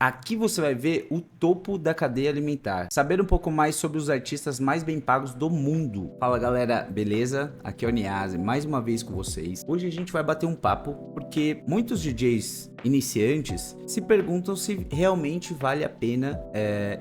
Aqui você vai ver o topo da cadeia alimentar, saber um pouco mais sobre os artistas mais bem pagos do mundo. Fala galera, beleza? Aqui é o Niazi, mais uma vez com vocês. Hoje a gente vai bater um papo porque muitos DJs iniciantes se perguntam se realmente vale a pena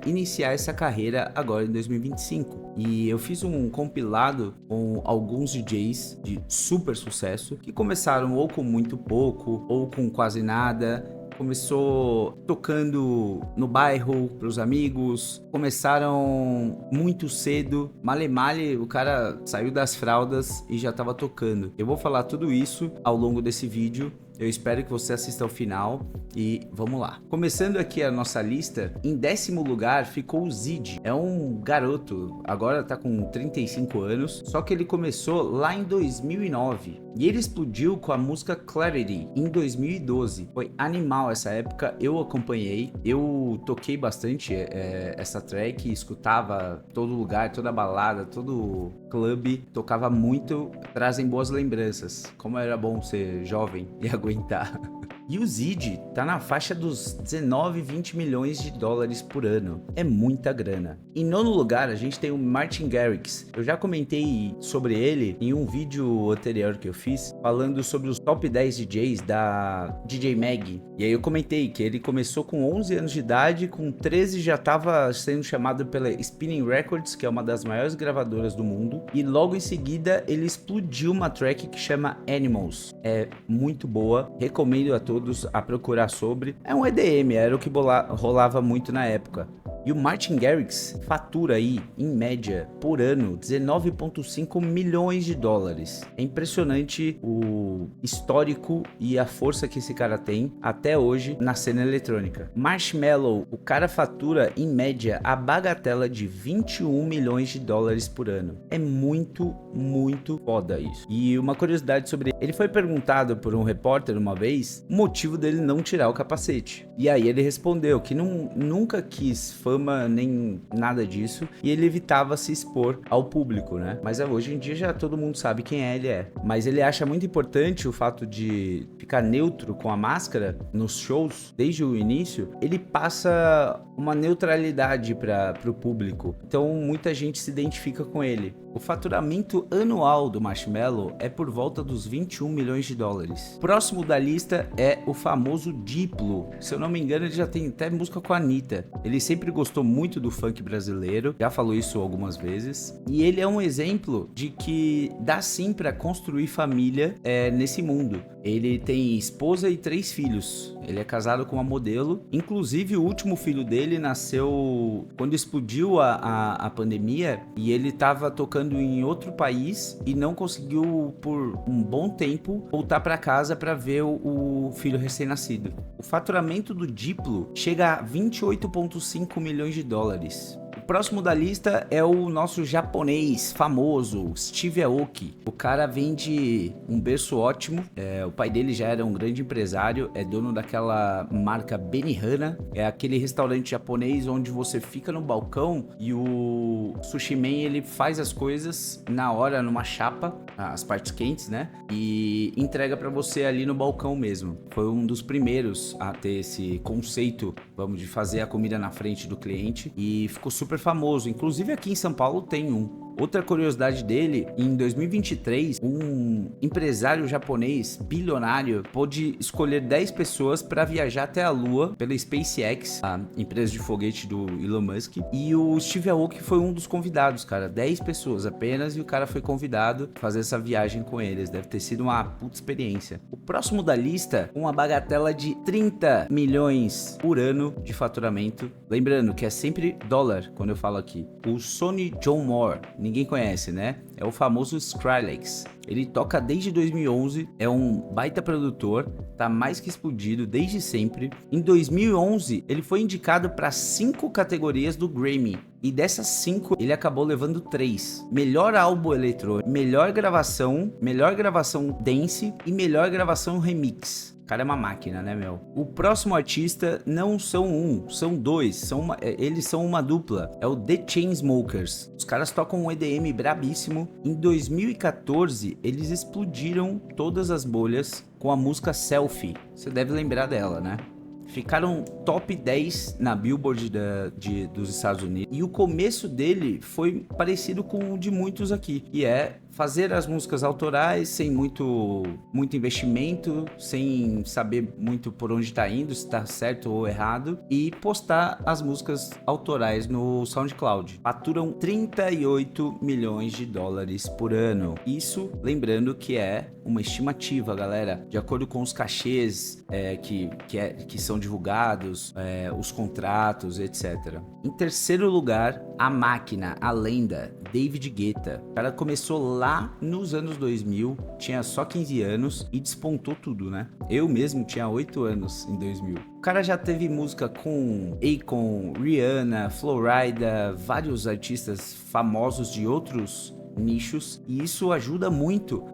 iniciar essa carreira agora em 2025. E eu fiz um compilado com alguns DJs de super sucesso que começaram ou com muito pouco ou com quase nada. Começou tocando no bairro pros amigos, começaram muito cedo, male male, o cara saiu das fraldas e já tava tocando. Eu vou falar tudo isso ao longo desse vídeo. Eu espero que você assista ao final e vamos lá. Começando aqui a nossa lista, em 10º lugar ficou o Zid. É um garoto, agora tá com 35 anos, só que ele começou lá em 2009. E ele explodiu com a música Clarity em 2012. Foi animal essa época, eu acompanhei, eu toquei bastante essa track, escutava todo lugar, toda balada, todo clube, tocava muito, trazem boas lembranças. Como era bom ser jovem e aguentar. E o Zid tá na faixa dos 19, 20 milhões de dólares por ano. É muita grana. Em 9º lugar, a gente tem o Martin Garrix. Eu já comentei sobre ele em um vídeo anterior que eu fiz, falando sobre os top 10 DJs da DJ Mag. E aí eu comentei que ele começou com 11 anos de idade, com 13 já estava sendo chamado pela Spinning Records, que é uma das maiores gravadoras do mundo. E logo em seguida, ele explodiu uma track que chama Animals. É muito boa, recomendo a todos a procurar sobre. É um EDM, era o que rolava muito na época. E o Martin Garrix fatura aí, em média, por ano, 19,5 milhões de dólares. É impressionante o histórico e a força que esse cara tem até hoje na cena eletrônica. Marshmello, o cara fatura, em média, a bagatela de 21 milhões de dólares por ano. É muito, muito foda isso. E uma curiosidade sobre ele, ele foi perguntado por um repórter uma vez o motivo dele não tirar o capacete. E aí ele respondeu que nunca quis fama nem nada disso e ele evitava se expor ao público, né? Mas hoje em dia já todo mundo sabe quem ele é. Mas ele acha muito importante o fato de ficar neutro com a máscara nos shows desde o início. Ele passa uma neutralidade para o público. Então muita gente se identifica com ele. O faturamento anual do Marshmello é por volta dos 21 milhões de dólares. Próximo da lista é o famoso Diplo. Se eu não me engano, ele já tem até música com a Anitta. Ele sempre gostou muito do funk brasileiro, já falou isso algumas vezes. E ele é um exemplo de que dá sim para construir família nesse mundo. Ele tem esposa e 3 filhos. Ele é casado com uma modelo. Inclusive, o último filho dele nasceu quando explodiu a pandemia e ele estava tocando em outro país e não conseguiu, por um bom tempo, voltar para casa para ver o filho recém-nascido. O faturamento do Diplo chega a 28,5 milhões de dólares. O próximo da lista é o nosso japonês famoso, Steve Aoki. O cara vem de um berço ótimo, o pai dele já era um grande empresário, é dono daquela marca Benihana, é aquele restaurante japonês onde você fica no balcão e o sushi man ele faz as coisas na hora numa chapa, as partes quentes, né? E entrega pra você ali no balcão mesmo. Foi um dos primeiros a ter esse conceito, vamos, de fazer a comida na frente do cliente e ficou super famoso. Inclusive aqui em São Paulo tem um. Outra curiosidade dele, em 2023, um empresário japonês bilionário pôde escolher 10 pessoas para viajar até a Lua pela SpaceX, a empresa de foguete do Elon Musk, e o Steve Aoki foi um dos convidados, cara, 10 pessoas apenas, e o cara foi convidado a fazer essa viagem com eles. Deve ter sido uma puta experiência. O próximo da lista, uma bagatela de 30 milhões por ano de faturamento. Lembrando que é sempre dólar quando eu falo aqui. O Sonny John Moore. Ninguém conhece, né? É o famoso Skrillex. Ele toca desde 2011, é um baita produtor, tá mais que explodido desde sempre. Em 2011, ele foi indicado para 5 categorias do Grammy. E dessas 5, ele acabou levando 3. Melhor álbum eletrônico, melhor gravação dance e melhor gravação remix. O cara é uma máquina, né, meu? O próximo artista não são um, são 2. Eles são uma dupla. É o The Chainsmokers. Os caras tocam um EDM brabíssimo. Em 2014, eles explodiram todas as bolhas com a música Selfie. Você deve lembrar dela, né? ficaram top 10 na Billboard dos Estados Unidos. E o começo dele foi parecido com o de muitos aqui, e é fazer as músicas autorais sem muito investimento, sem saber muito por onde tá indo, se tá certo ou errado, e postar as músicas autorais no SoundCloud. Faturam 38 milhões de dólares por ano. Isso, lembrando que é uma estimativa, galera, de acordo com os cachês que são divulgados, os contratos, etc. Em terceiro lugar, a máquina, a lenda, David Guetta. O cara começou lá nos anos 2000, tinha só 15 anos e despontou tudo, né? Eu mesmo tinha 8 anos em 2000. O cara já teve música com Akon, Rihanna, Flo Rida, vários artistas famosos de outros nichos, e isso ajuda muito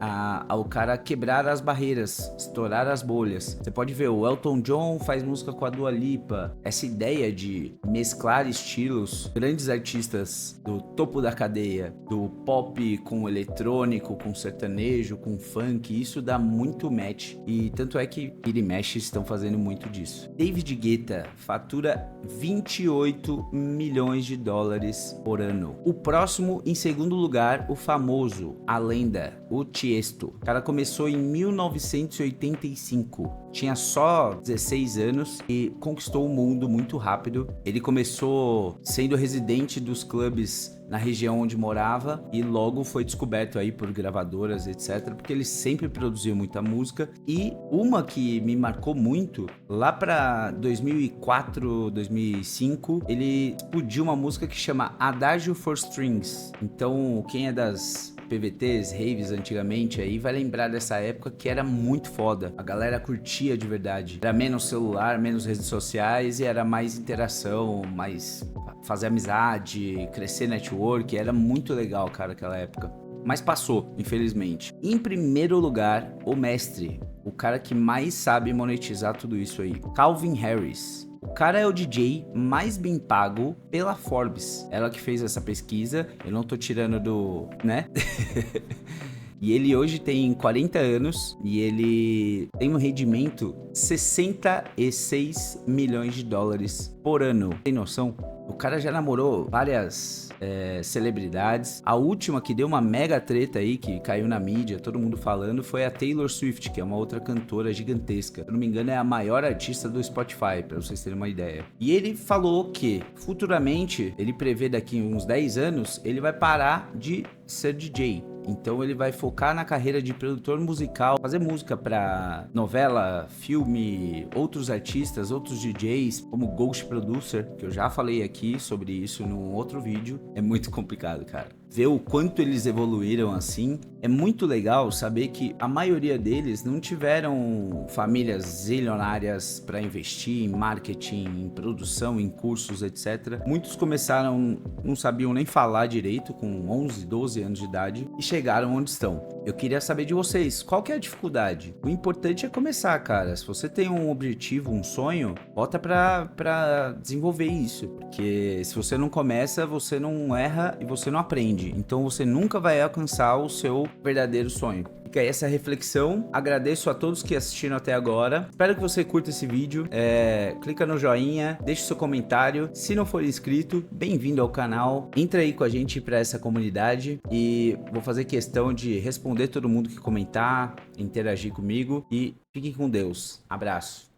ao cara quebrar as barreiras, estourar as bolhas. Você pode ver, o Elton John faz música com a Dua Lipa. Essa ideia de mesclar estilos, grandes artistas do topo da cadeia, do pop com eletrônico, com sertanejo, com funk, isso dá muito match, e tanto é que vira e mexe estão fazendo muito disso. David Guetta fatura 28 milhões de dólares por ano. O próximo, em segundo lugar, o famoso, a lenda, o Tiesto. O cara começou em 1985. Tinha só 16 anos e conquistou o mundo muito rápido. Ele começou sendo residente dos clubes na região onde morava e logo foi descoberto aí por gravadoras, etc, porque ele sempre produziu muita música. E uma que me marcou muito, lá pra 2004, 2005, ele explodiu uma música que chama Adagio for Strings. Então, quem é das PVTs, raves antigamente aí, vai lembrar dessa época que era muito foda. A galera curtia de verdade. Era menos celular, menos redes sociais e era mais interação, mais fazer amizade, crescer network. Era muito legal, cara, aquela época. Mas passou, infelizmente. Em primeiro lugar, o mestre, o cara que mais sabe monetizar tudo isso aí, Calvin Harris. O cara é o DJ mais bem pago pela Forbes. Ela que fez essa pesquisa, eu não tô tirando do, né? E ele hoje tem 40 anos e ele tem um rendimento de 66 milhões de dólares por ano. Tem noção? O cara já namorou várias celebridades. A última que deu uma mega treta aí, que caiu na mídia, todo mundo falando, foi a Taylor Swift, que é uma outra cantora gigantesca. Se eu não me engano, é a maior artista do Spotify, pra vocês terem uma ideia. E ele falou que, futuramente, ele prevê daqui uns 10 anos, ele vai parar de ser DJ. Então ele vai focar na carreira de produtor musical, fazer música para novela, filme, outros artistas, outros DJs, como Ghost Producer, que eu já falei aqui sobre isso num outro vídeo. É muito complicado, cara. Ver o quanto eles evoluíram assim, é muito legal saber que a maioria deles não tiveram famílias zilionárias para investir em marketing, em produção, em cursos, etc. Muitos começaram, não sabiam nem falar direito, com 11, 12 anos de idade, e chegaram onde estão. Eu queria saber de vocês, qual que é a dificuldade? O importante é começar, cara. Se você tem um objetivo, um sonho, bota pra desenvolver isso, porque se você não começa, você não erra e você não aprende. Então você nunca vai alcançar o seu verdadeiro sonho. Fica aí essa reflexão. Agradeço a todos que assistiram até agora. Espero que você curta esse vídeo. Clica no joinha, deixe seu comentário. Se não for inscrito, bem-vindo ao canal. Entra aí com a gente para essa comunidade e vou fazer questão de responder todo mundo que comentar, interagir comigo, e fiquem com Deus. Abraço.